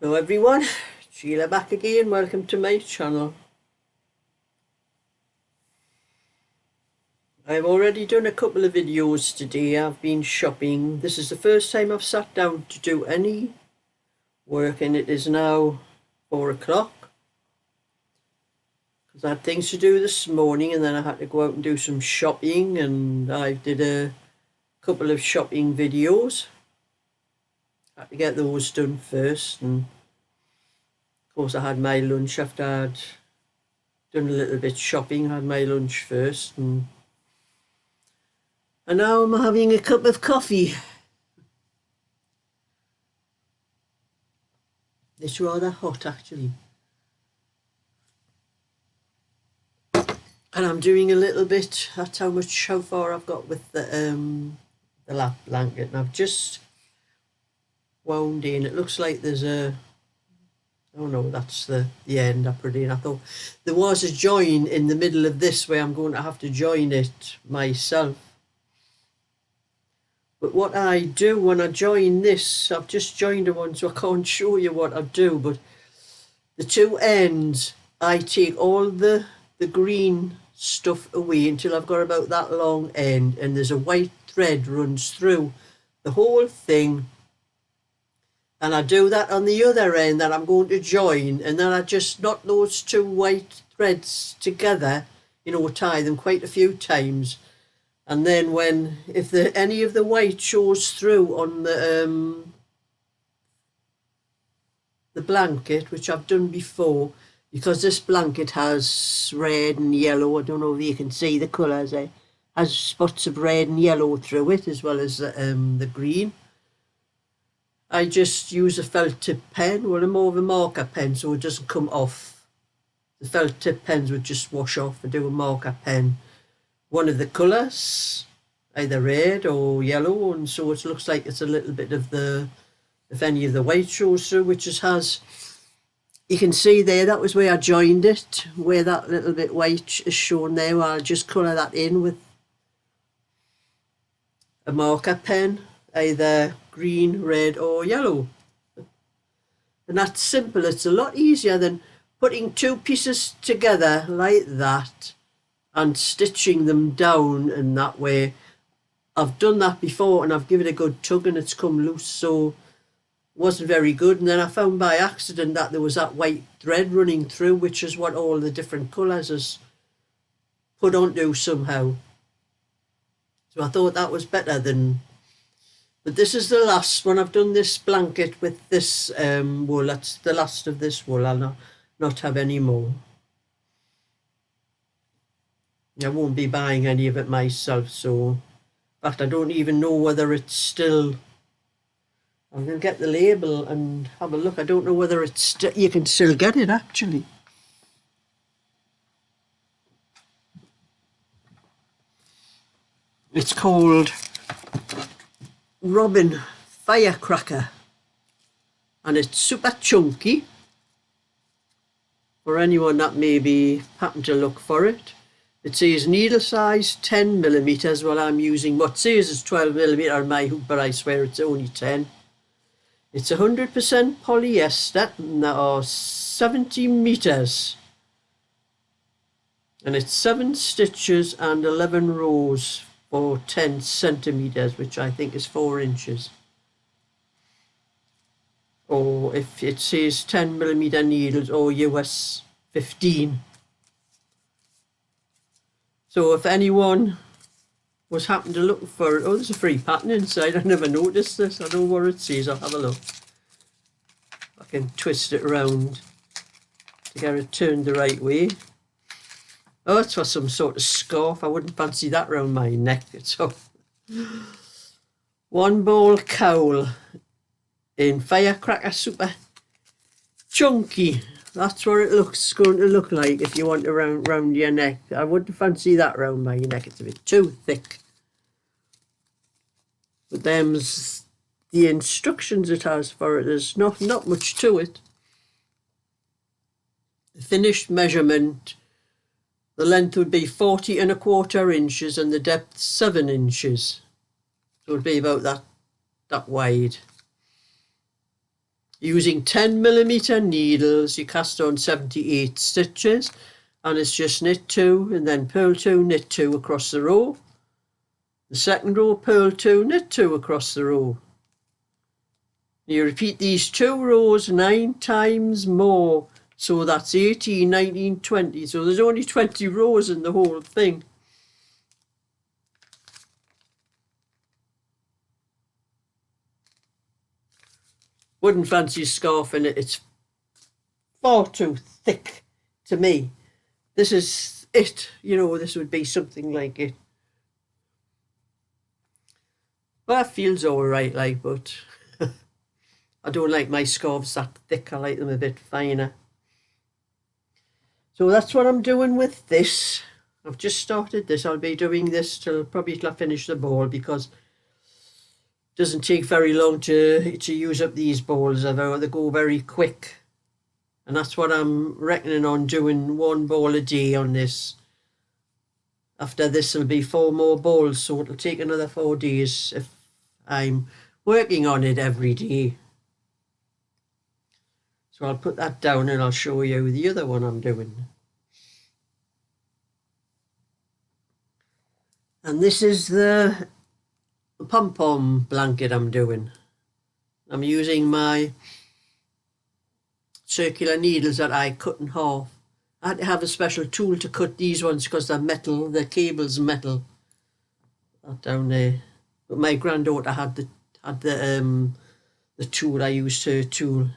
Hello everyone, Sheila back again. Welcome to my channel. I've already done a couple of videos today. I've been shopping. This is the first time I've sat down to do any work, and it is now 4 o'clock because I had things to do this morning, and then I had to go out and do some shopping, and I did a couple of shopping videos. I had to get those done first, and of course I had my lunch after I'd done a little bit shopping. I had my lunch first, and now I'm having a cup of coffee. It's rather hot actually. And I'm doing a little bit, that's how far I've got with the lap blanket, and I've just wound in. It looks like there's a, oh no, that's the end I put in. I thought there was a join in the middle of this where I'm going to have to join it myself. But what I do when I join this, I've just joined one, so I can't show you what I do, but the two ends, I take all the green stuff away until I've got about that long end, and there's a white thread runs through the whole thing. And I do that on the other end that I'm going to join, and then I just knot those two white threads together, you know, tie them quite a few times. And then if any of the white shows through on the blanket, which I've done before, because this blanket has red and yellow, I don't know if you can see the colours, it has spots of red and yellow through it, as well as the green. I just use a felt tip pen, well, I'm more of a marker pen, so it doesn't come off. The felt tip pens would just wash off. I do a marker pen, one of the colours, either red or yellow, and so it looks like it's a little bit of if any of the white shows through, which it has. You can see there, that was where I joined it, where that little bit white is shown there. I'll just colour that in with a marker pen, either green, red or yellow. And that's simple. It's a lot easier than putting two pieces together like that and stitching them down in that way. I've done that before and I've given it a good tug and it's come loose, so it wasn't very good. And then I found by accident that there was that white thread running through, which is what all the different colours is put onto somehow. So I thought that was better than, but this is the last one. I've done this blanket with this wool. That's the last of this wool. I'll not have any more. I won't be buying any of it myself, so in fact I don't even know whether it's still, I'm going to get the label and have a look. I don't know whether it's you can still get it actually. It's called Robin Firecracker, and it's super chunky for anyone that maybe happen to look for it. It says needle size 10mm. Well, I'm using what says is 12mm on my hook, but I swear it's only 10. It's 100% polyester, and there are 70 meters. And it's 7 stitches and 11 rows for 10 centimeters, which I think is 4 inches. Or if it says 10mm needles, or US 15. So if anyone was happened to look for it, oh, there's a free pattern inside. I never noticed this. I don't know what it says. I'll have a look. I can twist it around to get it turned the right way. Oh, it's for some sort of scarf. I wouldn't fancy that round my neck. So, one ball cowl in Firecracker Super Chunky. That's what it going to look like if you want it round your neck. I wouldn't fancy that round my neck. It's a bit too thick. But them's the instructions it has for it. There's not much to it. The finished measurement, the length would be 40 1/4 inches and the depth 7 inches. So it would be about that wide. Using 10mm needles, you cast on 78 stitches, and it's just knit 2 and then purl 2, knit 2 across the row. The second row, purl 2, knit 2 across the row. You repeat these 2 rows 9 times more, so that's 18, 19, 20. So there's only 20 rows in the whole thing. Wouldn't fancy a scarf in it. It's far too thick to me. This is it. You know, this would be something like it. Well, that feels all right, like, but I don't like my scarves that thick. I like them a bit finer. So that's what I'm doing with this. I've just started this. I'll be doing this till I finish the ball, because it doesn't take very long to use up these balls. They go very quick. And that's what I'm reckoning on doing, 1 ball a day on this. After this will be 4 more balls, so it'll take another 4 days if I'm working on it every day. So I'll put that down and I'll show you the other one I'm doing. And this is the pom-pom blanket I'm doing. I'm using my circular needles that I cut in half. I had to have a special tool to cut these ones because they're metal, the cable's metal. That down there. But my granddaughter had the tool I used, her tool.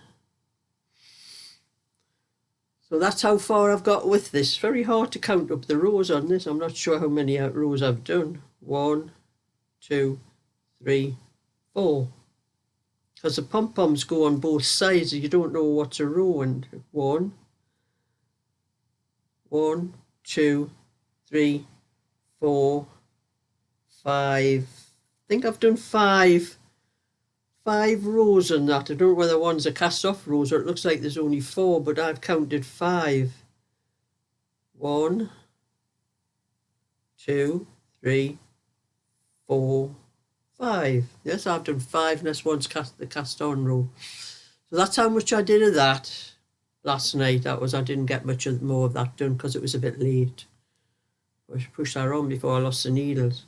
So that's how far I've got with this. Very hard to count up the rows on this. I'm not sure how many rows I've done. 1, 2, 3, 4. Because the pom-poms go on both sides, you don't know what's a row. And 1, 2, 3, 4, 5. I think I've done 5 rows on that. I don't know whether one's a cast off rows or it looks like there's only 4, but I've counted 5. 1, 2, 3, 4, 5. Yes, I've done 5, and this one's the cast on row. So that's how much I did of that last night. I didn't get much more of that done because it was a bit late. I pushed that on before I lost the needles.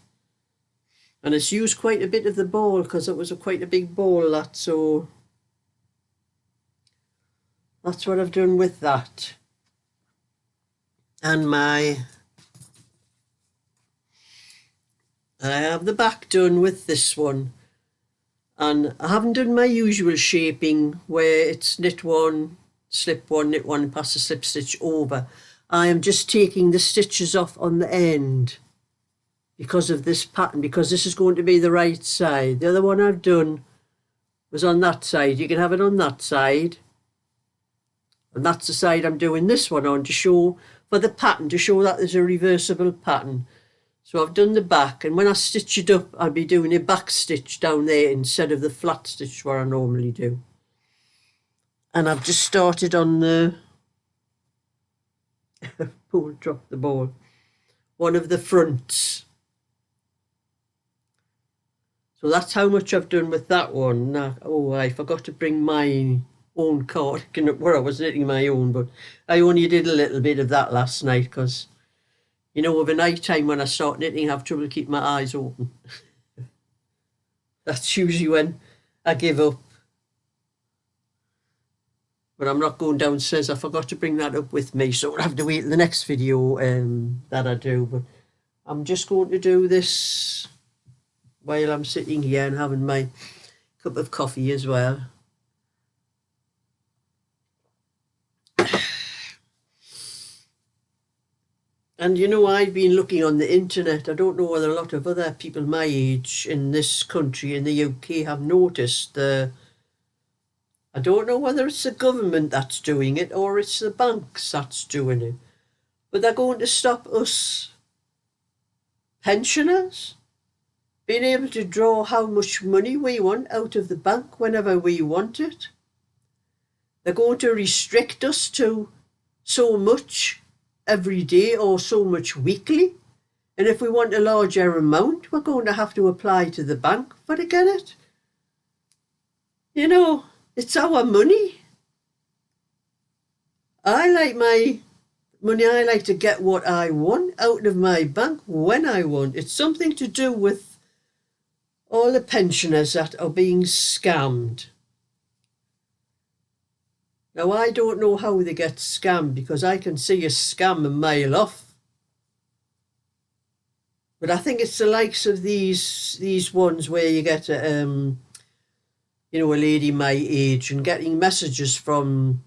And it's used quite a bit of the ball because it was quite a big ball, so that's what I've done with that. And I have the back done with this one. And I haven't done my usual shaping where it's knit 1, slip 1, knit 1 and pass the slip stitch over. I am just taking the stitches off on the end because of this pattern, because this is going to be the right side. The other one I've done was on that side. You can have it on that side. And that's the side I'm doing this one on, to show, for the pattern, to show that there's a reversible pattern. So I've done the back, and when I stitch it up, I'll be doing a back stitch down there instead of the flat stitch where I normally do. And I've just started on the drop the ball, one of the fronts. So that's how much I've done with that one. Now, I forgot to bring my own cardigan, where I was knitting my own, but I only did a little bit of that last night because, you know, over night time when I start knitting, I have trouble keeping my eyes open. That's usually when I give up. But I'm not going downstairs. I forgot to bring that up with me, so I'll have to wait till the next video that I do. But I'm just going to do this while I'm sitting here and having my cup of coffee as well. And you know, I've been looking on the internet. I don't know whether a lot of other people my age in this country, in the UK, have noticed I don't know whether it's the government that's doing it or it's the banks that's doing it, but they're going to stop us pensioners being able to draw how much money we want out of the bank whenever we want it. They're going to restrict us to so much every day or so much weekly. And if we want a larger amount, we're going to have to apply to the bank for to get it. You know, It's our money. I like my money. I like to get what I want out of my bank when I want. It's something to do with all the pensioners that are being scammed. Now, I don't know how they get scammed because I can see a scam a mile off. But I think it's the likes of these ones where you get a lady my age and getting messages from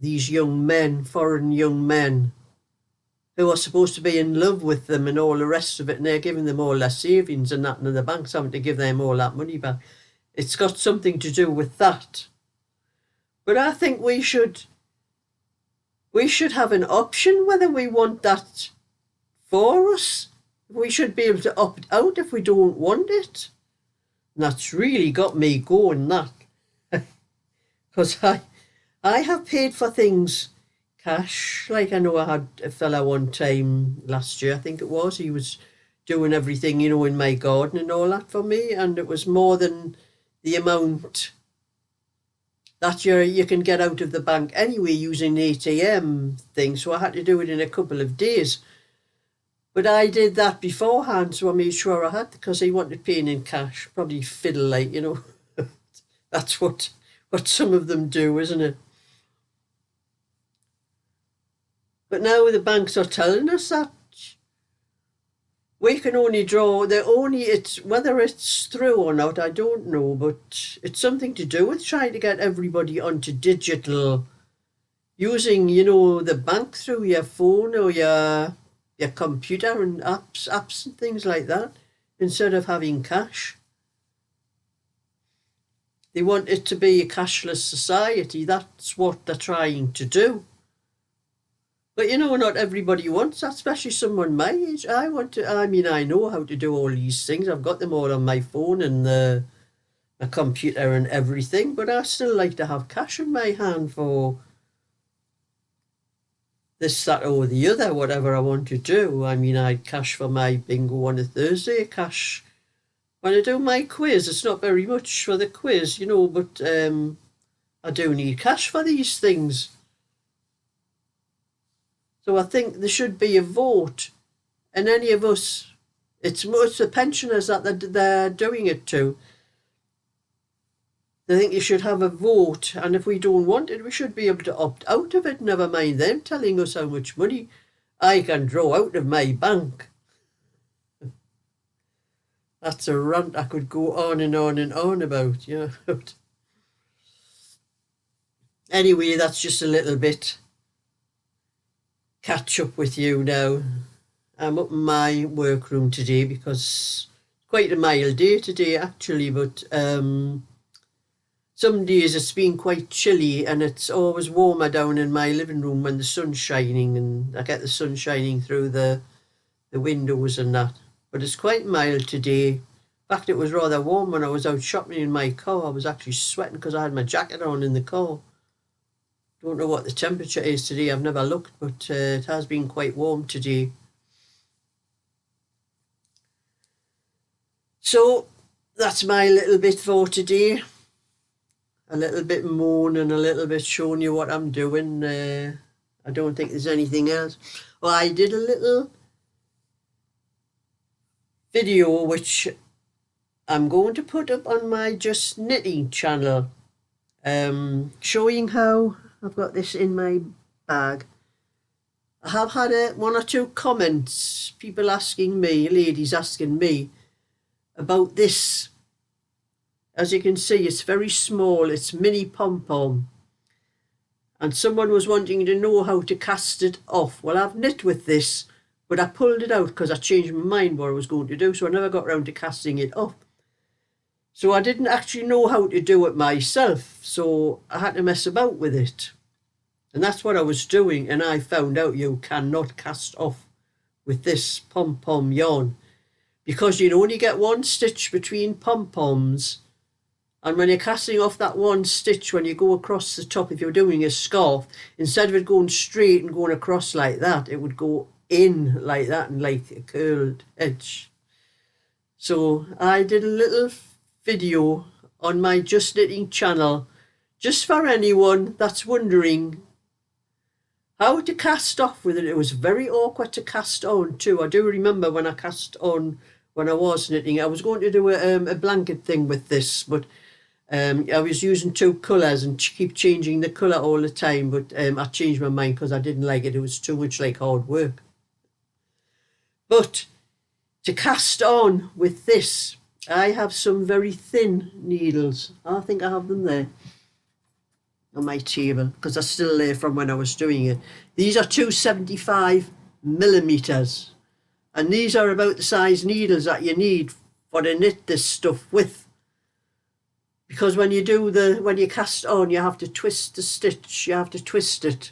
these young men, foreign young men, who are supposed to be in love with them and all the rest of it, and they're giving them all their savings and that, and the bank's having to give them all that money back. It's got something to do with that. But I think we should have an option whether we want that for us. We should be able to opt out if we don't want it. And that's really got me going, that. Because I have paid for things cash. Like, I know I had a fella one time last year, I think it was. He was doing everything, in my garden and all that for me. And it was more than the amount that you can get out of the bank anyway using the ATM thing. So I had to do it in a couple of days. But I did that beforehand, so I made sure I had, because he wanted paying in cash. Probably fiddle like, That's what some of them do, isn't it? But now the banks are telling us that we can only draw, it's whether it's through or not, I don't know, but it's something to do with trying to get everybody onto digital, using, the bank through your phone or your computer and apps and things like that, instead of having cash. They want it to be a cashless society. That's what they're trying to do. But not everybody wants that, especially someone my age. I know how to do all these things. I've got them all on my phone and the computer and everything, but I still like to have cash in my hand for this, that, or the other, whatever I want to do. I had cash for my bingo on a Thursday, cash when I do my quiz. It's not very much for the quiz, but I do need cash for these things. So I think there should be a vote, and any of us, it's the pensioners that they're doing it to. I think you should have a vote, and if we don't want it, we should be able to opt out of it. Never mind them telling us how much money I can draw out of my bank. That's a rant I could go on and on and on about, Anyway, that's just a little bit catch up with you now. I'm up in my workroom today because it's quite a mild day today, actually, but some days it's been quite chilly, and it's always warmer down in my living room when the sun's shining, and I get the sun shining through the windows and that. But it's quite mild today. In fact, it was rather warm when I was out shopping in my car. I was actually sweating because I had my jacket on in the car. Don't know what the temperature is today. I've never looked, but it has been quite warm today. So that's my little bit for today. A little bit moaning, a little bit showing you what I'm doing. I don't think there's anything else. Well, I did a little video which I'm going to put up on my Just Knitting channel, showing how I've got this in my bag. I have had one or two comments, people asking me, ladies asking me about this. As you can see, it's very small, it's mini pom-pom. And someone was wanting to know how to cast it off. Well, I've knit with this, but I pulled it out because I changed my mind what I was going to do, so I never got around to casting it off. So I didn't actually know how to do it myself, so I had to mess about with it. And that's what I was doing, and I found out you cannot cast off with this pom-pom yarn, because you only get one stitch between pom-poms, and when you're casting off that one stitch, when you go across the top, if you're doing a scarf, instead of it going straight and going across like that, it would go in like that and like a curled edge. So I did a little video on my Just Knitting channel just for anyone that's wondering how to cast off with it. It was very awkward to cast on too. I do remember when I cast on when I was knitting. I was going to do a blanket thing with this, but I was using two colours and keep changing the colour all the time. But I changed my mind because I didn't like it. It was too much like hard work. But to cast on with this, I have some very thin needles. I think I have them there on my table because they're still there from when I was doing it. These are 275mm, and these are about the size needles that you need for to knit this stuff with. Because when you cast on, you have to twist the stitch. You have to twist it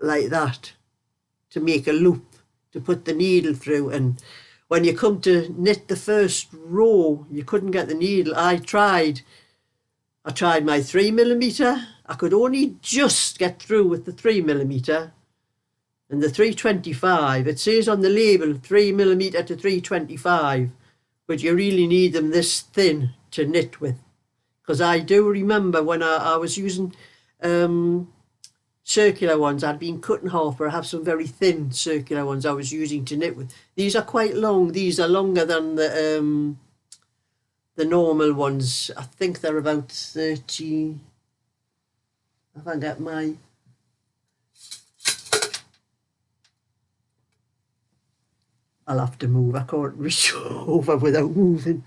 like that to make a loop to put the needle through. And when you come to knit the first row, you couldn't get the needle. I tried my 3mm. I could only just get through with the 3mm. And the 325, it says on the label 3mm to 325, but you really need them this thin to knit with. Because I do remember when I was using circular ones, I'd been cut in half, but I have some very thin circular ones I was using to knit with. These are quite long. These are longer than the normal ones. I think they're about 30. If I get my... I'll have to move. I can't reach over without moving.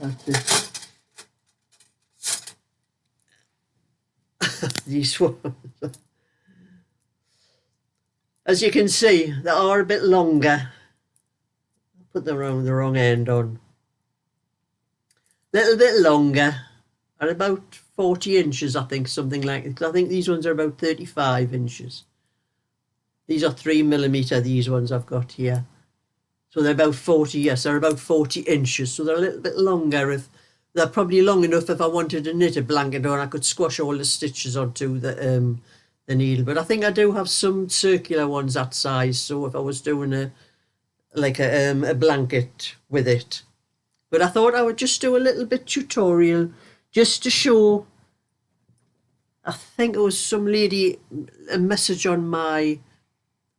That's it. These ones. As you can see, they are a bit longer. Put the wrong end on. Little bit longer, at about 40 inches, I think, something like it. I think these ones are about 35 inches. These are 3mm, these ones I've got here. So they're about 40, yes, they're about 40 inches. So they're a little bit longer. They're probably long enough if I wanted to knit a blanket, or I could squash all the stitches onto the needle. But I think I do have some circular ones that size. So if I was doing a blanket with it. But I thought I would just do a little bit tutorial just to show. I think it was some lady, a message on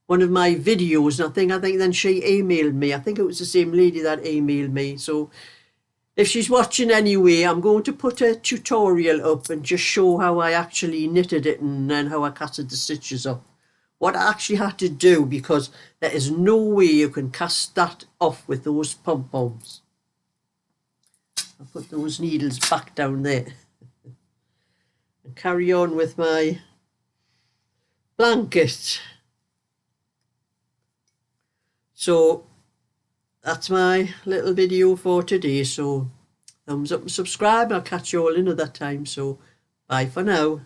one of my videos, and I think then she emailed me. I think it was the same lady that emailed me. So if she's watching anyway, I'm going to put a tutorial up and just show how I actually knitted it and then how I casted the stitches up. What I actually had to do, because there is no way you can cast that off with those pom-poms. I'll put those needles back down there and carry on with my blanket. So that's my little video for today. So thumbs up and subscribe. I'll catch you all another time. So bye for now.